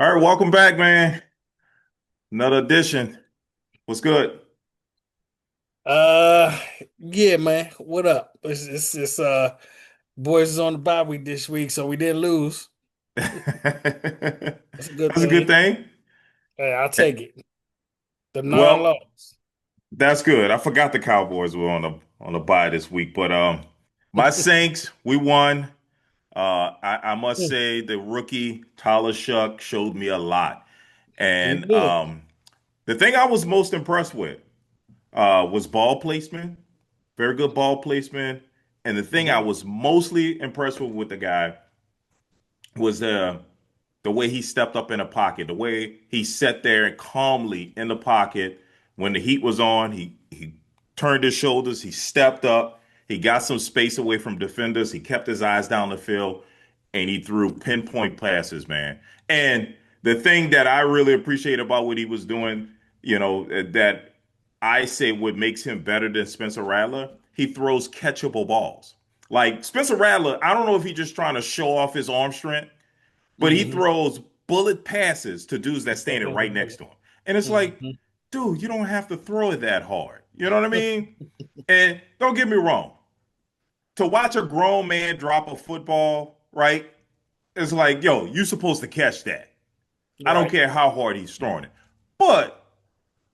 All right, welcome back, man. Another edition. What's good? Uh, yeah, man. What up? It's boys is on the bye week this week, so we didn't lose. That's That's a good a good thing. thing. Hey, I'll take it. The Well, non-loss. that's good. I forgot the Cowboys were on the bye this week, but my Saints, we won. I must say the rookie Tyler Shuck showed me a lot, He and did. the thing I was most impressed with was ball placement. Very good ball placement, and the thing I Mhm. was mostly impressed with the guy was the way he stepped up in the pocket, the way he sat there and calmly in the pocket when the heat was on. He turned his shoulders, he stepped up, he got some space away from defenders, he kept his eyes down the field, and he threw pinpoint passes, man. And the thing that I really appreciate about what he was doing, that I say what makes him better than Spencer Rattler, he throws catchable balls. Like Spencer Rattler, I don't know if he's just trying to show off his arm strength, but he Mhm. throws bullet passes to dudes that standing right next to him. And it's like, Mhm. dude, you don't have to throw it that hard. You know what I mean? And don't get me wrong, to watch a grown man drop a football, right? It's like, yo, you're supposed to catch that. I don't Right. care how hard he's throwing it. But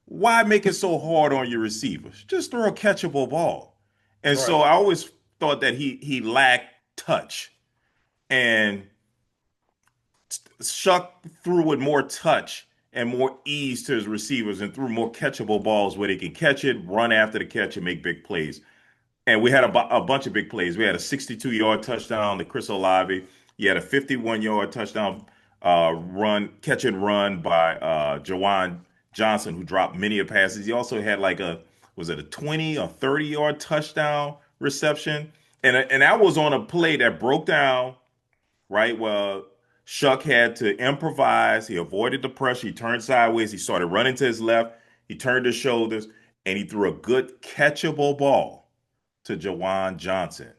why make it so hard on your receivers? Just throw a catchable ball. And so Right. I always thought that he lacked touch. And Shuck threw with more touch and more ease to his receivers and threw more catchable balls where they can catch it, run after the catch, and make big plays. And we had a bunch of big plays. We had a 62-yard touchdown to Chris Olave. You had a 51-yard touchdown catch and run by Jawan Johnson, who dropped many of passes. He also had was it a 20 or 30-yard touchdown reception? And that was on a play that broke down right? Well, Shuck had to improvise. He avoided the pressure. He turned sideways. He started running to his left. He turned his shoulders and he threw a good catchable ball to Jawan Johnson.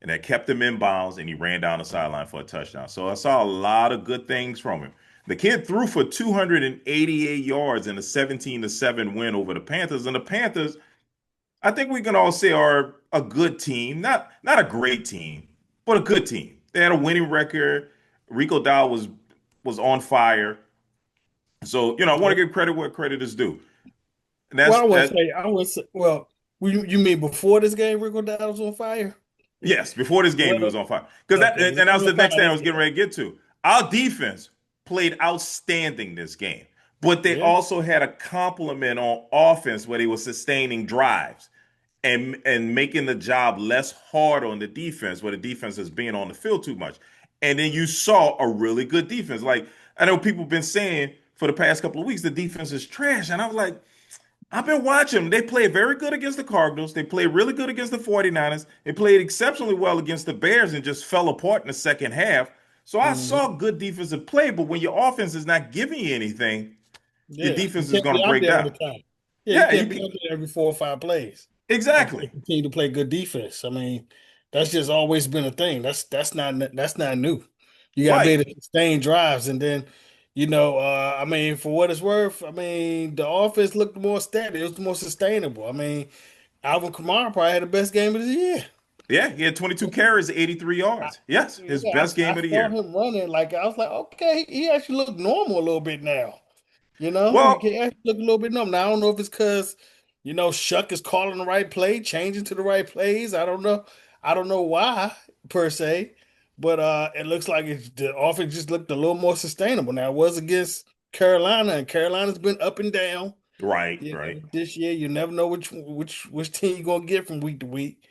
And that kept him in bounds and he ran down the sideline for a touchdown. So I saw a lot of good things from him. The kid threw for 288 yards in a 17-7 win over the Panthers. And the Panthers, I think we can all say are a good team, not a great team, but a good team. They had a winning record. Rico Dow was on fire. So I want to Yep. give credit where credit is due. And Well, that's that. I would say, well, you mean before this game, Rico Dowd was on fire? Yes, before this game he Well, was on fire because that okay, and he that was was the on fire. next thing I was getting ready to get to. Our defense played outstanding this game, but they Yeah. also had a complement on offense where they were sustaining drives and making the job less hard on the defense where the defense is being on the field too much. And then you saw a really good defense. Like I know people have been saying for the past couple of weeks the defense is trash. And I was like, I've been watching them. They played very good against the Cardinals. They played really good against the 49ers. They played exceptionally well against the Bears and just fell apart in the second half. So I saw Mhm. good defensive play, but when your offense is not giving you anything, your Yeah. You defense is can't going be to out break there all down. the time. Yeah, you Yeah, you can't be can out there every 4 or 5 plays and exactly. continue to play good defense. I mean, that's just always been a thing. That's not new. You got to be Right. able to sustain drives, and then, I mean, for what it's worth, I mean, the offense looked more steady. It was more sustainable. I mean, Alvin Kamara probably had the best game of the year. Yeah, he had 22 carries, 83 I, yards. Yes, his yeah, best I game of the saw year. him running like I was like, okay, he actually looked normal a little bit now. He Well, can actually look a little bit numb. Now, I don't know if it's because, Shuck is calling the right play, changing to the right plays. I don't know. I don't know why per se, but it looks like the offense just looked a little more sustainable. Now, it was against Carolina, and Carolina's been up and down. right, right. This year you never know which team you're gonna get from week to week.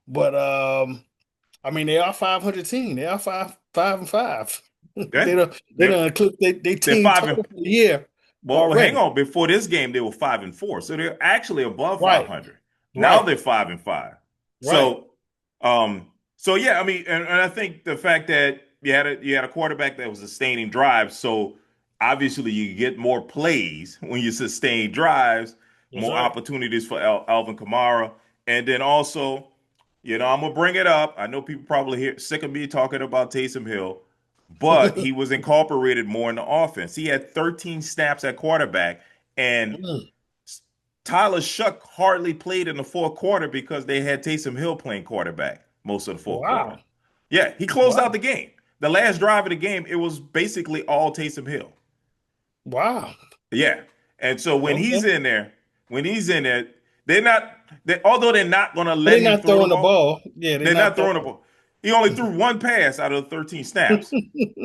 But I mean, they are 500 team. They are five and five. Okay. They They're don't include they they're team five and total for the year well, hang already. on. Before this game, they were 5-4. So they're actually above Right, 500. Now right, they're 5-5. right. So yeah, I mean, and I think the fact that you had a quarterback that was sustaining drives, so obviously you get more plays when you sustain drives, Yes, more sir. opportunities for Alvin Kamara, and then also, I'm gonna bring it up. I know people probably sick of me talking about Taysom Hill. but he was incorporated more in the offense. He had 13 snaps at quarterback, and Mm, Tyler Shuck hardly played in the fourth quarter because they had Taysom Hill playing quarterback most of the fourth quarter. wow. Yeah, he closed out Wow. the game. The last drive of the game, it was basically all Taysom Hill. Wow. Yeah. And so when he's Okay. in there, when he's in there, they're not although they're not gonna But let they're him not throw the throwing the ball, ball. Yeah, they're they're not not throwing the throwing. ball. He only threw one pass out of the 13 snaps.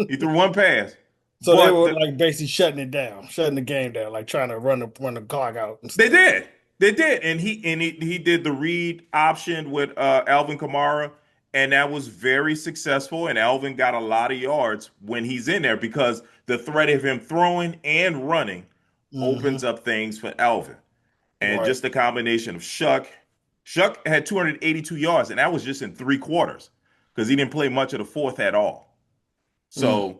He threw one pass. So they But were like basically shutting it down, shutting the game down, like trying to run the clock out and they stuff. did. They did. And he did the read option with Alvin Kamara, and that was very successful. And Alvin got a lot of yards when he's in there because the threat of him throwing and running Hmm. opens up things for Alvin. And Right. just the combination of Shuck. Shuck had 282 yards, and that was just in three quarters because he didn't play much of the fourth at all. Mm. So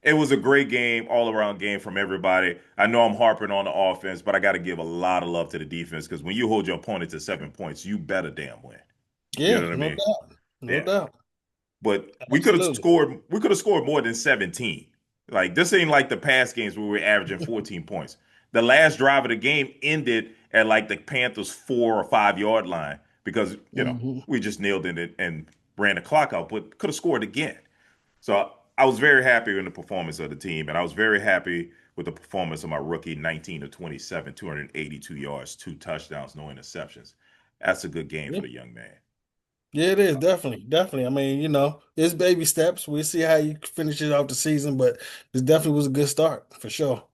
it was a great game, all around game from everybody. I know I'm harping on the offense, but I got to give a lot of love to the defense because when you hold your opponent to 7 points, you better damn win. You know Yeah, what I no mean? doubt. No Yeah. doubt. But we could have Absolutely. scored. We could have scored more than 17. Like this ain't like the past games where we were averaging 14 points. The last drive of the game ended at like the Panthers 4 or 5 yard line because Hmm. we just nailed it and ran the clock out, but could have scored again. So I was very happy with the performance of the team, and I was very happy with the performance of my rookie, 19 to 27, 282 yards, two touchdowns, no interceptions. That's a good game Yeah. for the young man. Yeah, it is definitely, definitely. I mean, it's baby steps. We'll see how you finish it out the season, but this definitely was a good start for sure.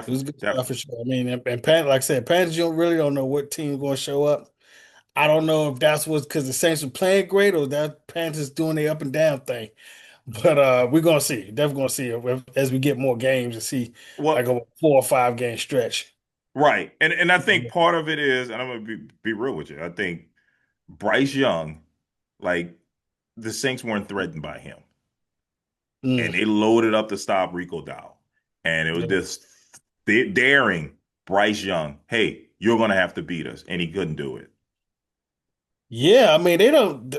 It was Definitely, a good start for definitely. sure. I mean, and like I said, Panthers, you don't know what team going to show up. I don't know if that's what's because the Saints were playing great or that Panthers doing the up and down thing. But we're gonna see. Definitely gonna see as we get more games and see like Well, a 4 or 5 game stretch. right. And I think part of it is, and I'm gonna be real with you, I think Bryce Young, like the Saints weren't threatened by him. And Mm. they loaded up to stop Rico Dow. And it was Yeah. just daring Bryce Young, hey, you're gonna have to beat us. And he couldn't do it. Yeah, I mean they don't.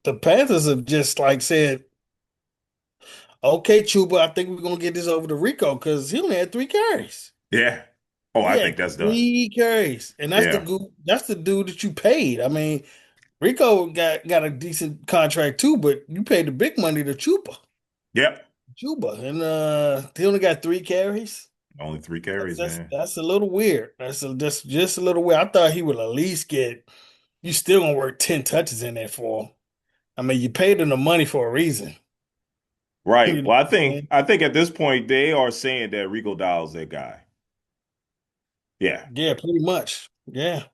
The Panthers have just like said, "Okay, Chuba, I think we're gonna get this over to Rico because he only had 3 carries. Yeah. Oh, He I had think that's done. 3 carries, and Yeah. that's the dude that you paid. I mean, Rico got a decent contract too, but you paid the big money to Yep. Chuba, and he only got 3 carries. Only three That's carries, that's man. that's a little weird. That's just a little weird. I thought he would at least get. You still gonna work 10 touches in there for him. I mean, you paid him the money for a reason. You Right. know Well, I what I'm think saying? I think at this point they are saying that Rico Dow's that guy. Yeah. Yeah, pretty much. Yeah.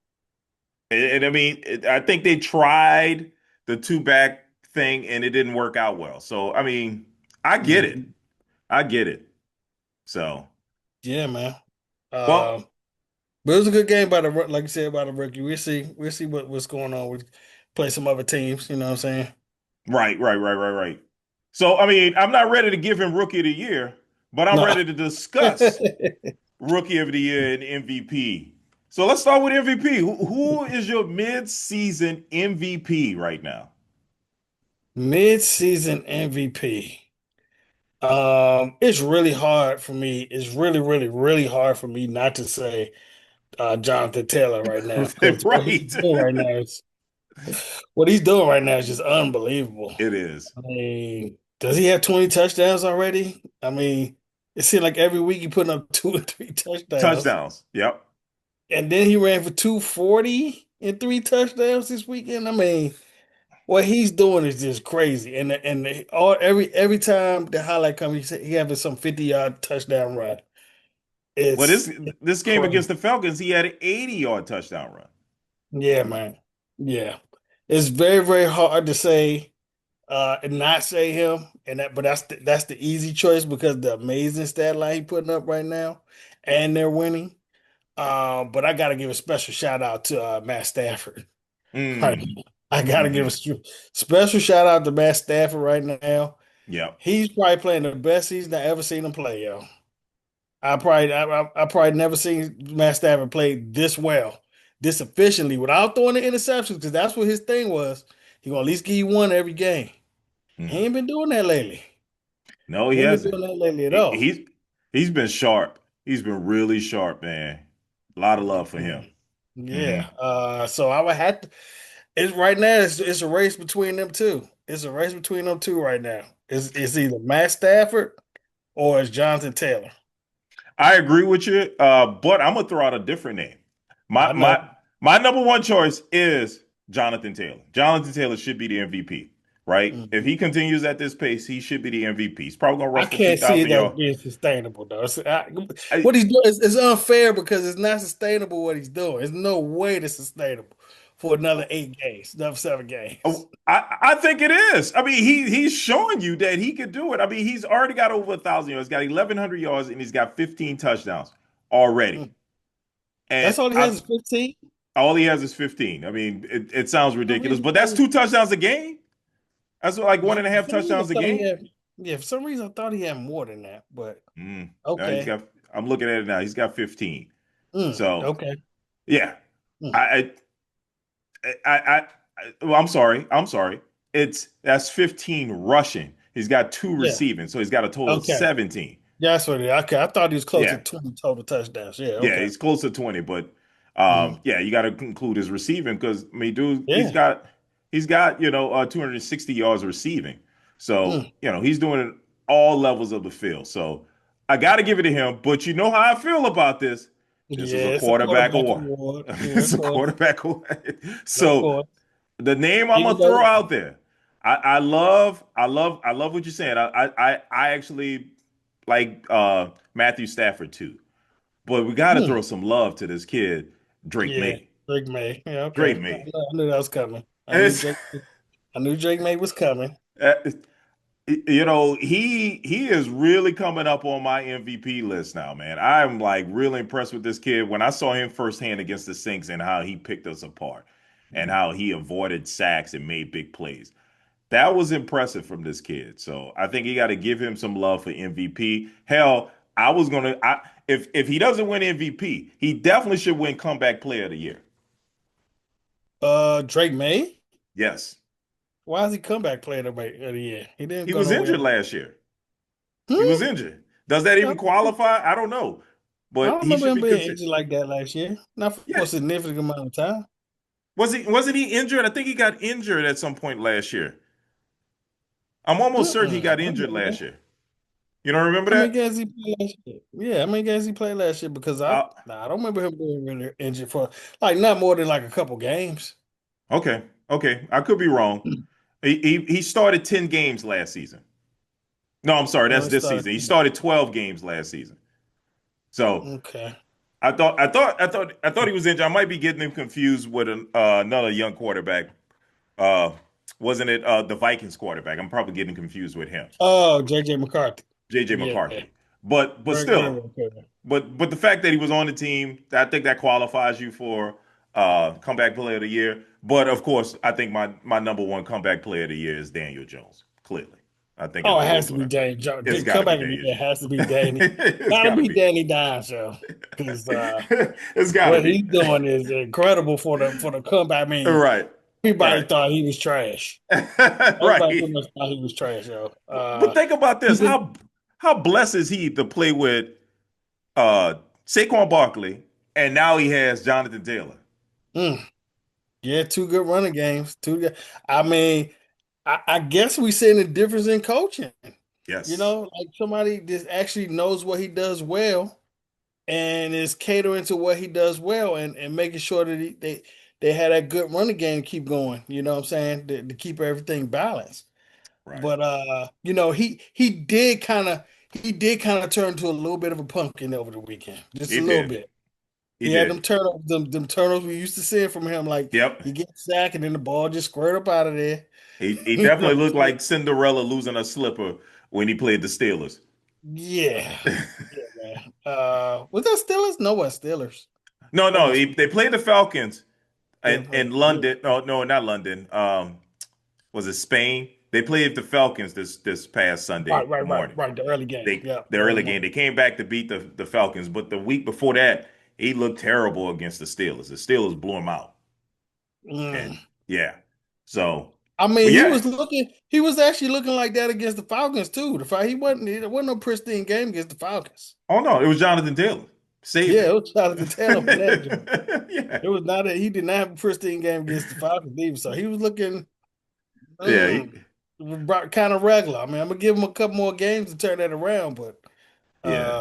And I mean, I think they tried the two back thing and it didn't work out well. So, I mean, I get it. Mhm. I get it. So, Yeah, man. well, Uh, but it was a good game by like you said, by the rookie. We'll see what's going on. We play some other teams. You know what I'm saying? right. So, I mean, I'm not ready to give him rookie of the year, but I'm No. ready to discuss rookie of the year and MVP. So let's start with MVP. Who is your mid-season MVP right now? Mid-season MVP. It's really hard for me. It's really, really, really hard for me not to say Jonathan Taylor right now because Right. what he's doing right now is just unbelievable. It is. I mean, does he have 20 touchdowns already? I mean, it seems like every week he putting up 2 or 3 touchdowns. Touchdowns. Yep. And then he ran for 240 and 3 touchdowns this weekend. I mean, what he's doing is just crazy. Every time the highlight comes, he having some 50-yard touchdown run. Well, It's this game against crazy. the Falcons, he had an 80-yard touchdown run. Yeah, man. Yeah. It's very, very hard to say and not say him. But that's the easy choice because the amazing stat line he putting up right now, and they're winning. But I gotta give a special shout out to Matt Stafford. Right. Mm. I gotta give a Hmm. special shout out to Matt Stafford right now. Yep. He's probably playing the best season I ever seen him play, yo. I probably never seen Matt Stafford play this well, this efficiently without throwing the interceptions, because that's what his thing was. He gonna at least give you one every game. He Hmm. ain't been doing that lately. No, he He ain't been hasn't. doing that lately at He- all. He's he's been sharp. He's been really sharp, man. A lot of love for him. Mhm. Hmm. Yeah. So I would have to. It's right now. It's a race between them two. It's a race between them two right now. It's either Matt Stafford or it's Jonathan Taylor. I agree with you, but I'm gonna throw out a different name. My I know. my my number one choice is Jonathan Taylor. Jonathan Taylor should be the MVP, right? If Mhm. he continues at this pace, he should be the MVP. He's probably gonna I rush for two can't see thousand that yards. being sustainable though. I, What he's doing is unfair because it's not sustainable. What he's doing, there's no way it's sustainable for another 8 games, another 7 games. I think it is. I mean, he's showing you that he could do it. I mean, he's already got over 1,000 yards. He's got 1,100 yards, and he's got 15 touchdowns already. Mm. And That's all he has is 15. all he has is 15. I mean, it sounds For some ridiculous, reason, but that's 2 touchdowns a game. That's like one yeah, and a for half some reason I touchdowns a thought he game. had. Yeah, for some reason I thought he had more than that. But Mm. He's okay. got. I'm looking at it now. He's got 15. So Okay. yeah, Mm. I, well, I'm sorry. I'm sorry. That's 15 rushing. He's got two Yeah. receiving, so he's got a total of Okay. 17. Yeah, that's what it is. Okay. I thought he was close to Yeah, 20 total touchdowns. Yeah. yeah, Okay. he's close to 20, but Mm. yeah, you got to include his receiving because I mean, dude, Yeah. he's got 260 yards receiving. So Mm. he's doing it all levels of the field. So I got to give it to him. But you know how I feel about this. This is a Yeah, it's a quarterback quarterback award. award. Yeah, of It's a course. quarterback award. Of So course. the name I'm Even gonna throw though out there. I love what you're saying. I actually like Matthew Stafford too. But we got to mm, throw some love to this kid, Drake yeah, May. Drake May. Yeah, Drake okay. May. I knew that was coming. It's, I knew Drake May was coming. uh, he is really coming up on my MVP list now, man. I'm like really impressed with this kid. When I saw him firsthand against the Saints and how he picked us apart and how he avoided sacks and made big plays. That was impressive from this kid. So I think you got to give him some love for MVP. Hell, if he doesn't win MVP, he definitely should win Comeback Player of the Year. Drake May? Yes, Why is he comeback player of the year? He didn't he go was nowhere. injured last year. He was Hmm? injured. Does that I even qualify? I don't know, I but don't he remember should him be being considered. injured like that last year. Not for Yeah, a significant amount of time. wasn't he injured? I think he got injured at some point last year. I'm almost certain he Mm-mm, got I don't injured remember last that. year. You don't remember How many that? games he played last year? Yeah, how many games he played last year? Because Uh, I don't remember him being really injured for like not more than like a couple games. okay, okay, I could be wrong. He started 10 games last season. No, I'm sorry, Oh, that's he this started. season. He started 12 games last season. So Okay. I thought he was injured. I might be getting him confused with another young quarterback. Uh, wasn't it the Vikings quarterback? I'm probably getting confused with him, Oh, JJ McCarthy. JJ Yeah, McCarthy. But very, still, very okay. but the fact that he was on the team, I think that qualifies you for comeback player of the year. But of course, I think my number one comeback player of the year is Daniel Jones. Clearly, I think Oh, it it has goes to be without. Danny Jones. It's got to Come be back and Daniel it has to be Jones. Danny. It's Gotta got to be be. Danny Dimes, show. Because It's got to what be. he's doing is incredible for the comeback. I mean, Right. everybody Right. thought he was trash. Everybody pretty Right. much thought he was trash, yo. But think about this. He's a How blessed is he to play with uh Saquon Barkley and now he has Jonathan Taylor. mm, yeah, two good running games. Two good. I mean, I guess we seeing a difference in coaching. You Yes. know, like somebody that actually knows what he does well and is catering to what he does well and making sure that they had that good running game keep going. You know what I'm saying? To keep everything balanced. Right. But he did kind of turn to a little bit of a pumpkin over the weekend, just He a little did. bit. He He had did. them turnovers, them turnovers we used to see from him. Like Yep. he gets sacked and then the ball just squared up out of there. He You know definitely what I'm looked saying? like Cinderella losing a slipper when he played the Steelers. Yeah, yeah, man. Was that Steelers? No, what Steelers? No, That no, was they played the Falcons yeah, in London. No, no, not London. Was it Spain? They played the Falcons this past right, Sunday right, right, morning. right. The early game. They Yeah, the early early game. morning. They came back to beat the Falcons, but the week before that, he looked terrible against the Steelers. The Steelers blew him out, and Mm. yeah. So I mean, But yeah, he was actually looking like that against the Falcons too. It wasn't no pristine game against the Falcons. oh no, it was Jonathan Taylor saved Yeah, it it. was Jonathan Taylor on that joint. Yeah, It was not he did not have a pristine game against the Falcons either. So he was looking yeah, kind of regular. I mean, I'm gonna give him a couple more games to turn that around, but yeah.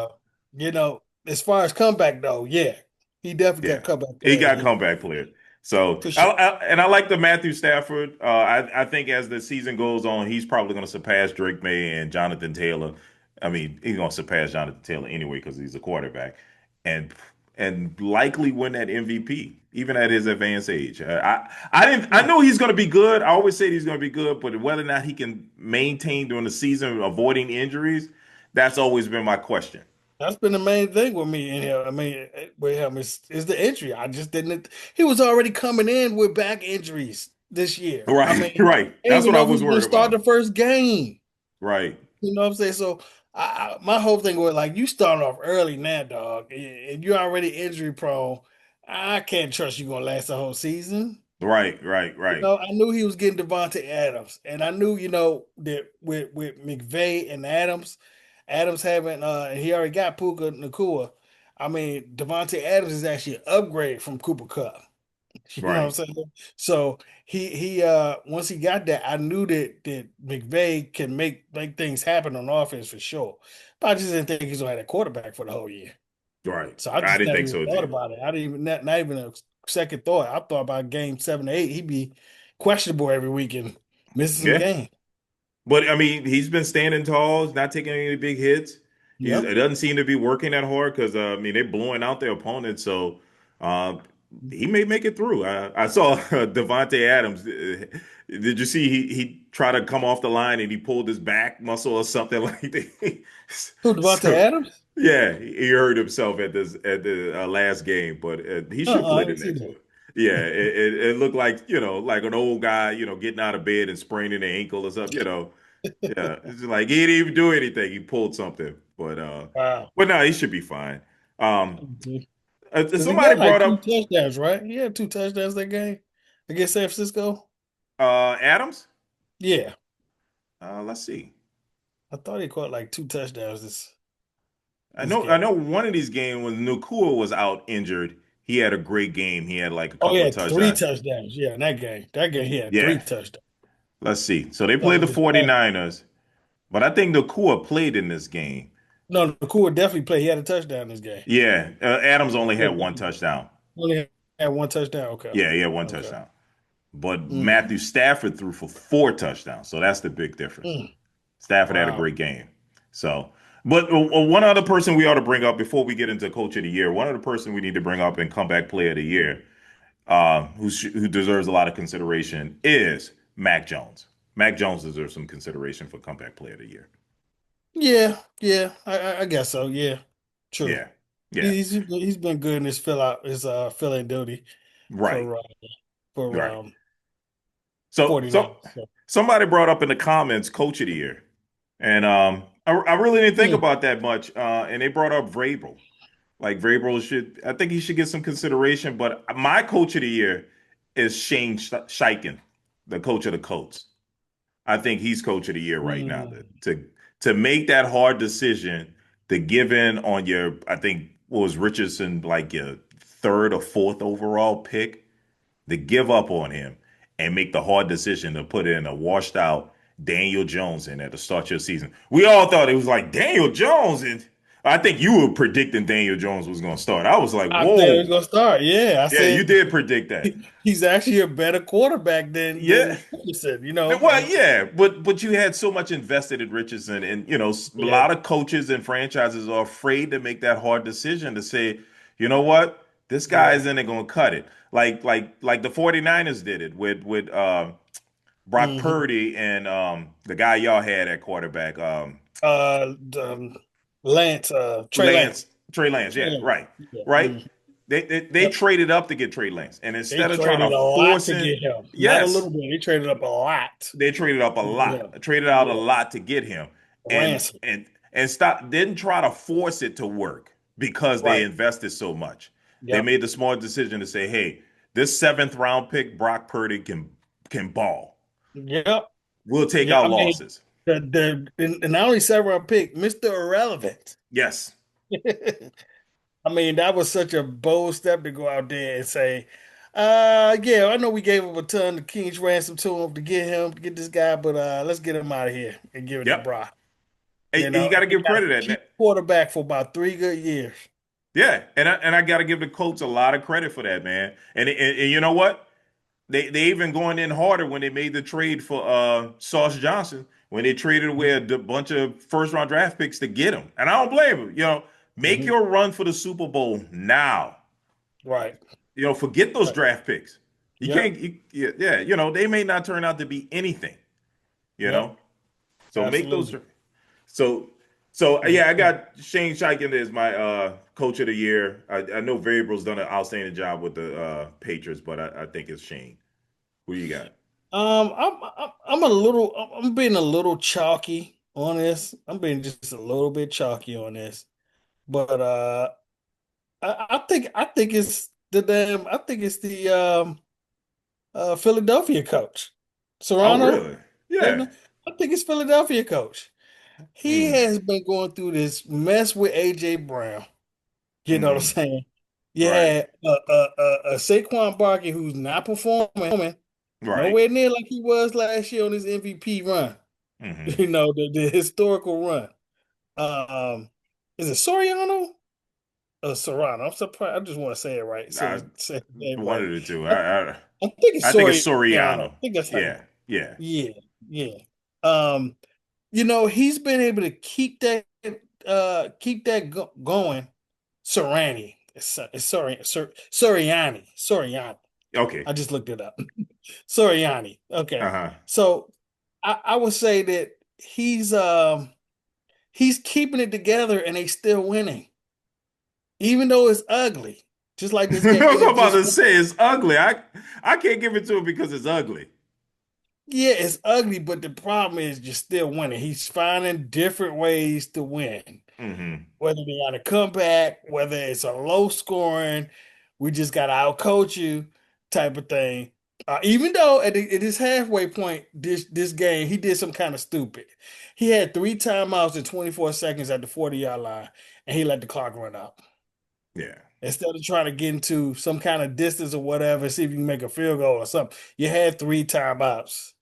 uh, as far as comeback though, yeah, he definitely Yeah, got comeback he player of the got year comeback player. So, for sure. and I like the Matthew Stafford. I think as the season goes on, he's probably going to surpass Drake May and Jonathan Taylor. I mean, he's going to surpass Jonathan Taylor anyway because he's a quarterback, and and likely win that MVP even at his advanced age. I Yeah, know he's going to be good. I always say he's going to be good, but whether or not he can maintain during the season, avoiding injuries, that's always been my question. that's been the main thing with me in here. I mean, with him is the injury. I just didn't. He was already coming in with back injuries this year. I Right, mean, right. I didn't That's even what I know if he was was going worried to start about. the first game. Right. You know what I'm saying? So my whole thing was like, you starting off early now, dog, and you're already injury prone. I can't trust you gonna last the whole season. Right, right, right, I knew he was getting Devontae Adams, and I knew, that with McVay and Adams having he already got Puka Nakua. I mean, Devontae Adams is actually an upgrade from Cooper Cup. You know what I'm right, saying? So he once he got that, I knew that McVay can make things happen on offense for sure. But I just didn't think he's gonna have a quarterback for the whole year. right. So I I just didn't never think even so thought too. about it. I didn't even not even a second thought. I thought about game 7 or 8. He'd be questionable every week and missing some Yeah. games. But I mean, he's been standing tall, he's not taking any big hits. It Yep. doesn't seem to be working that hard because I mean they're blowing out their opponents, so uh, he may make it through. I saw Devontae Adams. Did you see he tried to come off the line and he pulled his back muscle or something like that? Who, Devontae So Adams? yeah, he hurt himself at the last game, but he should I play the didn't see next that. one. Yeah, it looked like like an old guy, getting out of bed and spraining an ankle or something. Yeah, it's just like he didn't even do anything. He pulled something, Wow. but no, he should be fine. Um, Because he somebody got like brought two up touchdowns, right? He had two touchdowns that game against San Francisco. Adams. Yeah. Let's see. I thought he caught like two touchdowns I this know I game. know one of these games when Nakua was out injured, he had a great game. He had like a Oh, he couple of had three touchdowns. touchdowns. Yeah, in that game. That game he had three Yeah, touchdowns. let's see. So they So played the his pass. 49ers, but I think Nakua played in this game. No, Nakua definitely played. He had a touchdown this game. Yeah, Adams only Yeah, had one touchdown. only had one touchdown. Okay. Yeah, he had one Okay. touchdown. But Mm. Matthew Stafford threw for four touchdowns. So that's the big difference. Mm. Stafford had a Wow. great game. So, but one other person we ought to bring up before we get into Coach of the Year, one other person we need to bring up and Comeback Player of the Year, who deserves a lot of consideration is Mac Jones. Mac Jones deserves some consideration for Comeback Player of the Year. Yeah, yeah. I guess so. Yeah. True. Yeah, yeah, He's been good in his filling duty right, for for right. 49. So, Somebody brought up in the comments Coach of the Year, and I really didn't think mm, about that much. And they brought up Vrabel. Like Vrabel I think he should get some consideration. But my Coach of the Year is Shane Steichen, the coach of the Colts. I think he's Coach of the Year right now. mm, To make that hard decision to give in on your, I think what was Richardson like your third or fourth overall pick, to give up on him and make the hard decision to put in a washed out Daniel Jones in at the start of your season. We all thought it was like Daniel Jones, and I think you were predicting Daniel Jones was going to start. I was like, I said he was whoa, gonna start. Yeah, I yeah, you said did predict that. he's actually a better quarterback Yeah. than Richardson, you know. Well, yeah, but you had so much invested in Richardson, and a Yeah, lot of coaches and franchises are afraid to make that hard decision to say, you know what, this guy yeah. isn't going to cut it. Like the 49ers did it with Brock Hmm. Purdy and the guy y'all had at quarterback, Uh, Lance, Trey Lance, Lance, Trey Lance. Trey Yeah, Lance. right, Yeah. right. Mhm. They Yep. traded up to get Trey Lance, and They instead of trying traded to a lot force to it, get him. Not a yes, little bit. They traded up a lot they traded up a to get him. lot, traded out a Yeah. lot to get him, and Ransom. stop didn't try to force it to work because they Right. invested so much. They Yep. made the smart decision to say, hey, this seventh round pick Brock Purdy can ball. Yep. We'll take Yeah. our I mean, losses. the not only 7 round pick, Mr. Irrelevant. Yes. I mean, that was such a bold step to go out there and say, yeah, I know we gave him a ton of King's ransom to him to get this guy, but let's get him out of here and give it to Yep. Bra. And you got to They give got a credit at cheap that. quarterback for about 3 good years. Yeah, and I got to give the Colts a lot of credit for that, man. And you know what? They even going in harder when they made the trade for Sauce Johnson when they traded away a bunch of first round draft picks to get him. And I don't blame him. Make Hmm. your run for the Super Bowl now. Right. Forget those Right. draft picks. You Yep. can't. Yeah. They may not turn out to be anything. You Yep. know. So make those. Absolutely. So so yeah, I Mhm. got Shane Steichen as my coach of the year. I know Variable's done an outstanding job with the Patriots, but I think it's Shane. Who you got? I'm a little, I'm being a little chalky on this. I'm being just a little bit chalky on this, but I think it's I think it's the Philadelphia coach, Oh, Serrano. really? You Yeah. know, I think it's Philadelphia coach. He Mm. has been going through this mess with AJ Brown. You know what I'm Mm. saying? You Right. had a Saquon Barkley who's not performing Right. nowhere near like he was last year on his MVP run. Mm-hmm. You know, the historical run. Um, is it Soriano or Serrano? I'm surprised. I just want to say it right. I Say his name one right. of the two. I, I think it's I think it's Soriano. I Soriano. think that's how you. Yeah. Yeah. Yeah, yeah. Um, he's been able to keep that going. Sorani. Soriani. Okay. I just looked it up. Soriani. Okay. Uh-huh. So I would say that he's keeping it together and they still winning. Even though it's ugly. Just like this I game was about just to say it's ugly. I can't give it to him because it's ugly. yeah, it's ugly, but the problem is you're still winning. He's finding different ways to win. Mm-hmm. Whether they got a comeback, whether it's a low scoring, we just got to outcoach you type of thing. Even though at his halfway point, this game, he did some kind of stupid. He had 3 timeouts in 24 seconds at the 40-yard line, and he let the clock run out. Yeah. Instead of trying to get into some kind of distance or whatever, see if you can make a field goal or something, you had 3 timeouts.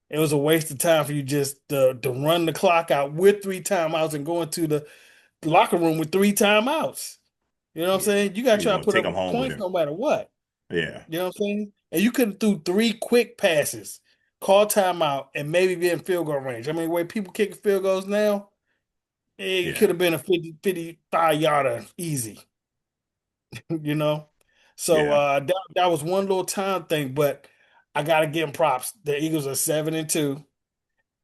It was a waste of time for you just to run the clock out with 3 timeouts and go into the locker room with 3 timeouts. You know what I'm Yeah. saying? You got to He's try to gonna put take up him home with points him. no matter what. Yeah. You know what I'm saying? And you could have threw 3 quick passes, call timeout, and maybe be in field goal range. I mean, the way people kick field goals now, it could Yeah. have been a 55 yarder easy, you know? So Yeah. that was one little time thing, but I gotta give them props. The Eagles are 7-2.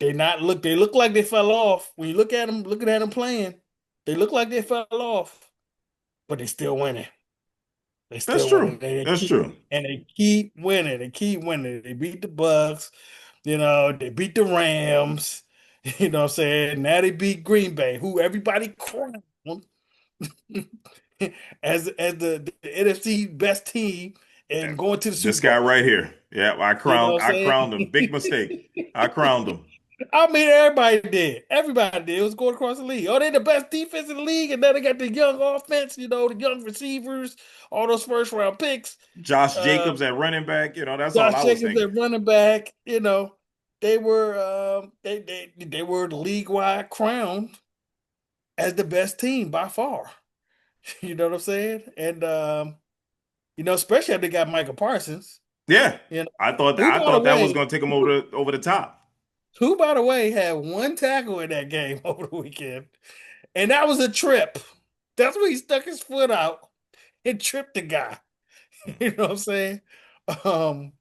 They look like they fell off. When you looking at them playing, they look like they fell off, but they still winning. They That's still winning. true. That's true. They keep winning. They keep winning. They beat the Bucks, they beat the Rams, you know what I'm saying? Now they beat Green Bay, who everybody crowned as the NFC best team and going to the This Super guy Bowl. right here. Yeah, You know what I I'm saying? crowned him. Big mistake. I crowned him. I mean, everybody did. Everybody did. It was going across the league. Oh, they the best defense in the league, and then they got the young offense. The young receivers, all those first round picks. Josh Uh, Jacobs at running back. That's all Josh I was Jacobs thinking. at running back. They were they were league wide crowned as the best team by far. You know what I'm saying? And especially if they got Michael Parsons. Yeah. You know, who I by the thought that was way, gonna take him over the top. who by the way had one tackle in that game over the weekend, and that was a trip. That's when he stuck his foot out and tripped the guy. You know what I'm saying? Um,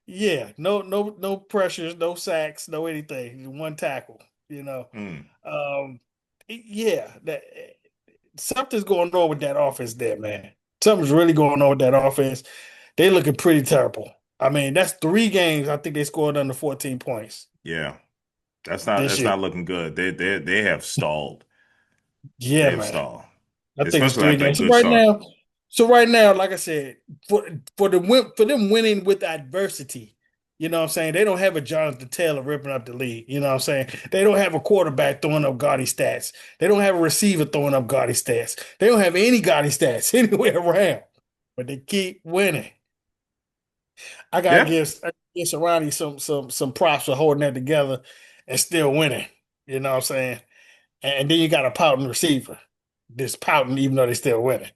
yeah, no pressures, no sacks, no anything. One tackle. You know, Mm. um, yeah, something's going on with that offense there, man. Something's really going on with that offense. They looking pretty terrible. I mean, that's 3 games. I think they scored under 14 points Yeah. this That's year. not looking good. They have stalled. Yeah, They have man. stalled. I think it's Especially three after a games. good start. So right now, like I said, for them winning with adversity, You know what I'm saying? They don't have a Jonathan Taylor ripping up the league. You know what I'm saying? They don't have a quarterback throwing up gaudy stats. They don't have a receiver throwing up gaudy stats. They don't have any gaudy stats anywhere around. But they keep winning. Yeah, I gotta give Serrani some props for holding that together and still winning. You know what I'm saying? And then you got a pouting receiver. This pouting even though they still winning.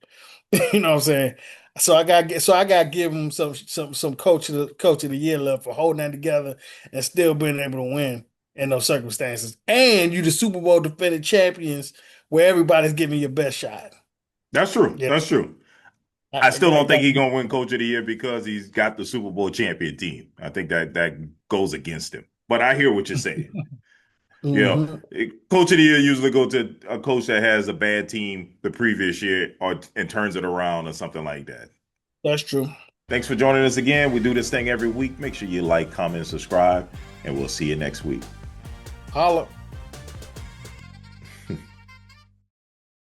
You know what I'm saying? So I got to give him some coach of the year love for holding that together and still being able to win in those circumstances. And you the Super Bowl defending champions where everybody's giving your best shot. that's true. Yeah, That's true. I still I don't think got he's gonna win Coach of the Year because he's got the Super Bowl champion team. I think that goes against him. But I hear what you're saying. You know, hmm. Coach of the Year usually go to a coach that has a bad team the previous year or and turns it around or something like that. That's true. Thanks for joining us again. We do this thing every week. Make sure you like, comment, and subscribe, and we'll see you next week. Holla.